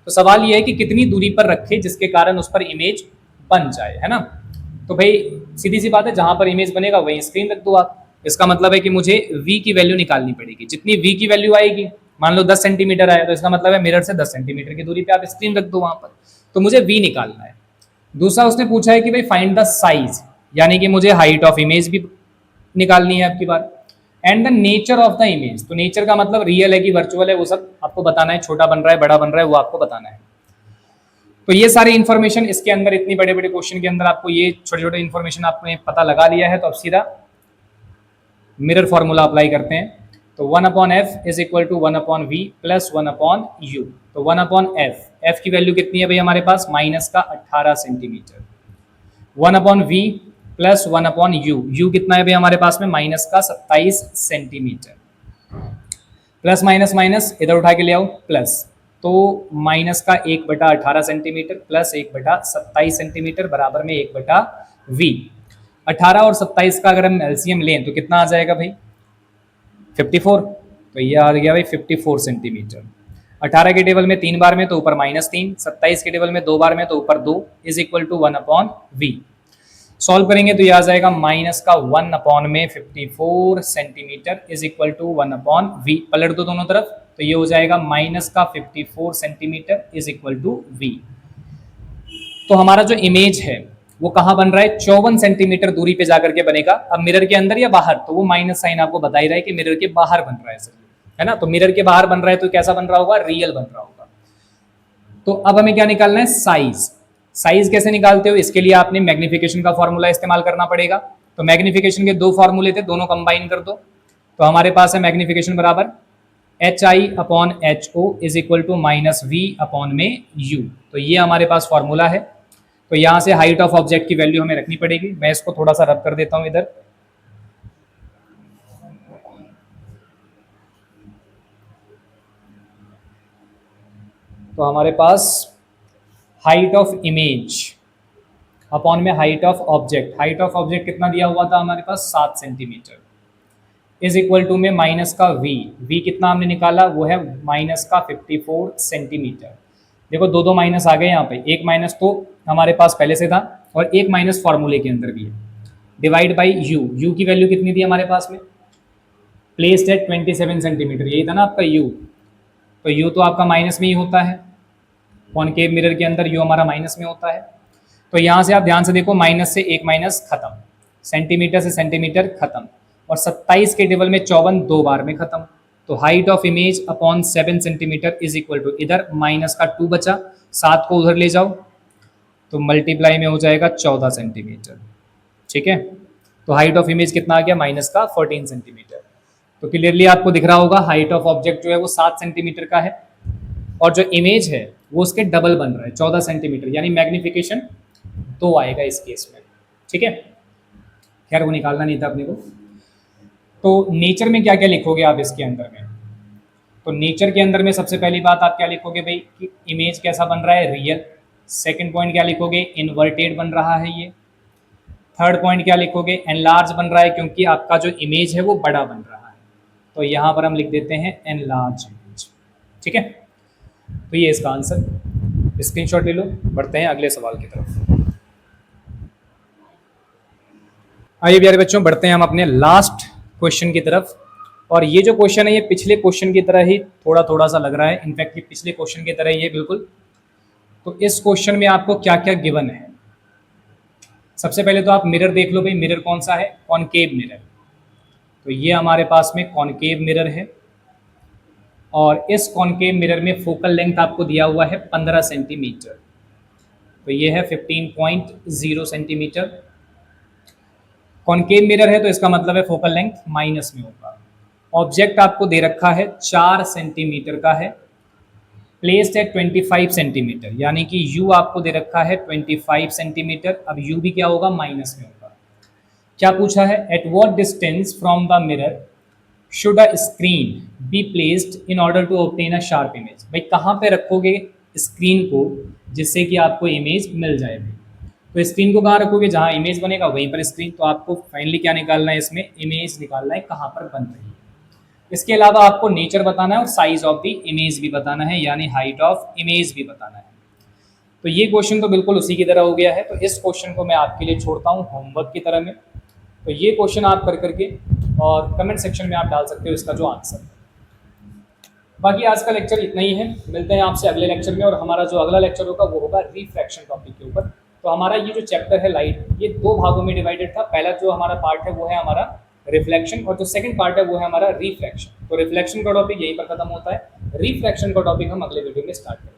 तो सवाल ये है कि कितनी दूरी पर रखे जिसके कारण उस पर इमेज बन जाए, है ना। तो भाई सीधी सी बात है, जहां पर इमेज बनेगा वही स्क्रीन रख दो आप। इसका मतलब है कि मुझे v की वैल्यू निकालनी पड़ेगी, जितनी v की वैल्यू आएगी मान लो 10 सेंटीमीटर आया, तो इसका मतलब है मिरर से 10 सेंटीमीटर की दूरी पे आप स्क्रीन रख दो वहां पर। तो मुझे v निकालना है। दूसरा उसने पूछा है कि भाई फाइंड द साइज, यानी कि मुझे हाइट ऑफ इमेज भी निकालनी है आपकी बात, and the nature of the image. तो नेचर का मतलब रियल है कि वर्चुअल है, वो सब आपको बताना है, छोटा बन रहा है बड़ा बन रहा है वो आपको बताना है। तो ये सारी इन्फॉर्मेशन इसके अंदर, इतनी बड़े बड़े क्वेश्चन के अंदर आपको ये छोटे छोटे इन्फॉर्मेशन आपने पता लगा लिया है, तो अब सीधा मिरर फॉर्मूला अप्लाई करते हैं। तो 1/f is equal to 1/v plus 1/u। तो 1/f, f की वैल्यू कितनी है भाई हमारे पास, माइनस का 18 centimetre. 1/v plus 1/u, u कितना है भाई हमारे पास में, माइनस का 27 सेंटीमीटर। प्लस माइनस माइनस इधर उठा के ले आओ प्लस, तो माइनस का 1/18 सेंटीमीटर प्लस 1/27 सेंटीमीटर बराबर में 1/v। 18 और 27 का अगर हम एलसीएम लें तो कितना आ जाएगा भाई, 54। तो ये आ गया भाई 54 सेंटीमीटर। 18 के टेबल में 3 बार में तो ऊपर -3, 27 के टेबल में 2 बार में तो ऊपर 2 is equal to 1/v। Solve करेंगे तो ये आ जाएगा माइनस का 1/54 centimetre is equal to 1/v। पलट दो दोनों तरफ, तो ये हो जाएगा माइनस का 54 centimeter is equal to v। तो हमारा जो इमेज है वो कहाँ बन रहा है, 54 सेंटीमीटर दूरी पे जाकर के बनेगा। अब मिरर के अंदर या बाहर, तो वो माइनस साइन आपको बता ही रहा है कि मिरर के बाहर बन रहा है ना। तो मिरर के बाहर बन रहा है तो कैसा बन रहा होगा, रियल बन रहा होगा। तो अब हमें क्या निकालना है, साइज। साइज कैसे निकालते हो, इसके लिए आपने मैग्निफिकेशन का फॉर्मूला इस्तेमाल करना पड़ेगा। तो मैग्निफिकेशन के 2 फॉर्मूले थे, दोनों कंबाइन कर दो। तो हमारे पास है मैग्निफिकेशन बराबर HI/HO is equal to -V/u। तो ये हमारे पास फॉर्मूला है। तो यहाँ से हाइट ऑफ ऑब्जेक्ट की वैल्यू हमें रखनी पड़ेगी। मैं इसको थोड़ा सा रब कर देता हूँ इधर। तो हमारे पास हाइट ऑफ इमेज अपॉन में height of object, height of object कितना दिया हुआ था हमारे पास, 7 सेंटीमीटर इज इक्वल टू में माइनस का v कितना हमने निकाला, वो है माइनस का 54 सेंटीमीटर। देखो दो माइनस आ गए यहाँ पे, एक माइनस तो हमारे पास पहले से था और एक माइनस फॉर्मूले के अंदर भी है। डिवाइड बाई u की वैल्यू कितनी थी हमारे पास में, प्लेस्ड एट 27 सेंटीमीटर, यही था ना आपका u। तो u तो आपका माइनस में ही होता है, कॉनकेव मिरर के अंदर u हमारा माइनस में होता है। तो यहाँ से आप ध्यान से देखो, माइनस से एक माइनस खत्म, सेंटीमीटर से सेंटीमीटर खत्म, और 27 के टेबल में 54 2 बार में खत्म। तो height of image upon 7 centimeter is equal to, इधर माइनस का 2 बचा, 7 को उधर ले जाओ तो मल्टीप्लाई में हो जाएगा 14 सेंटीमीटर। ठीक है, तो हाइट ऑफ इमेज कितना आ गया, माइनस का 14 सेंटीमीटर। तो क्लियरली आपको दिख रहा होगा हाइट ऑफ ऑब्जेक्ट जो है वो 7 सेंटीमीटर का है, और जो इमेज है वो उसके डबल बन रहा है 14 सेंटीमीटर, यानी मैग्निफिकेशन 2 आएगा इस केस में। ठीक है, खैर वो निकालना नहीं था अपने को। तो नेचर में क्या क्या लिखोगे आप इसके अंदर में, तो नेचर के अंदर में सबसे पहली बात आप क्या लिखोगे भाई कि इमेज कैसा बन रहा है, रियल। सेकंड पॉइंट क्या लिखोगे, इन्वर्टेड बन रहा है ये। थर्ड पॉइंट क्या लिखोगे, एनलार्ज बन रहा है क्योंकि आपका जो इमेज है वो बड़ा बन रहा है। तो यहाँ पर हम लिख देते हैं एनलार्ज इमेज। ठीक है, तो ये इसका आंसर, स्क्रीनशॉट ले लो। बढ़ते हैं अगले सवाल की तरफ। आइए प्यारे बच्चों, बढ़ते हैं हम अपने लास्ट क्वेश्चन की तरफ। और ये जो क्वेश्चन है ये पिछले क्वेश्चन की तरह ही थोड़ा थोड़ा सा लग रहा है, इनफैक्ट ये पिछले क्वेश्चन की तरह ही है बिल्कुल। तो इस क्वेश्चन में आपको क्या क्या गिवन है, सबसे पहले तो आप मिरर देख लो भाई, मिरर कौन सा है, कॉनकेव मिरर। तो ये हमारे पास में कॉनकेव मिरर है, और इस कॉनकेव मिरर में फोकल लेंथ आपको दिया हुआ है 15 सेंटीमीटर। तो ये है 15.0 सेंटीमीटर। कॉनकेव मिरर है तो इसका मतलब है फोकल लेंथ माइनस में होगा। ऑब्जेक्ट आपको दे रखा है 4 सेंटीमीटर का है, प्लेस्ड है 25 सेंटीमीटर, यानी कि u आपको दे रखा है 25 सेंटीमीटर। अब u भी क्या होगा, माइनस में होगा। क्या पूछा है, at what distance from the mirror should a screen be placed in order to obtain a sharp image. भाई कहाँ पे रखोगे स्क्रीन को जिससे कि आपको इमेज मिल जाए भाई। तो स्क्रीन को कहाँ रखोगे, जहाँ इमेज बनेगा वहीं पर स्क्रीन। तो आपको फाइनली क्या निकालना है, इसमें इमेज निकालना है कहाँ पर बन रही है। इसके अलावा आपको नेचर बताना है और साइज ऑफ द इमेज भी बताना है, यानी हाइट ऑफ इमेज भी बताना है। तो ये क्वेश्चन तो बिल्कुल उसी की तरह हो गया है। तो इस क्वेश्चन को मैं आपके लिए छोड़ता हूँ होमवर्क की तरह में। तो ये क्वेश्चन आप कर करके और कमेंट सेक्शन में आप डाल सकते हो इसका जो आंसर है। बाकी आज का लेक्चर इतना ही है, मिलते हैं आपसे अगले लेक्चर में, और हमारा जो अगला लेक्चर होगा वो होगा रिफ्रैक्शन टॉपिक के ऊपर। तो हमारा ये जो चैप्टर है लाइट, ये दो भागों में डिवाइडेड था। पहला जो हमारा पार्ट है वो है हमारा रिफ्लेक्शन, और जो सेकंड पार्ट है वो है हमारा रिफ्रैक्शन। तो रिफ्लेक्शन का टॉपिक यहीं पर खत्म होता है, रिफ्रैक्शन का टॉपिक हम अगले वीडियो में स्टार्ट करेंगे।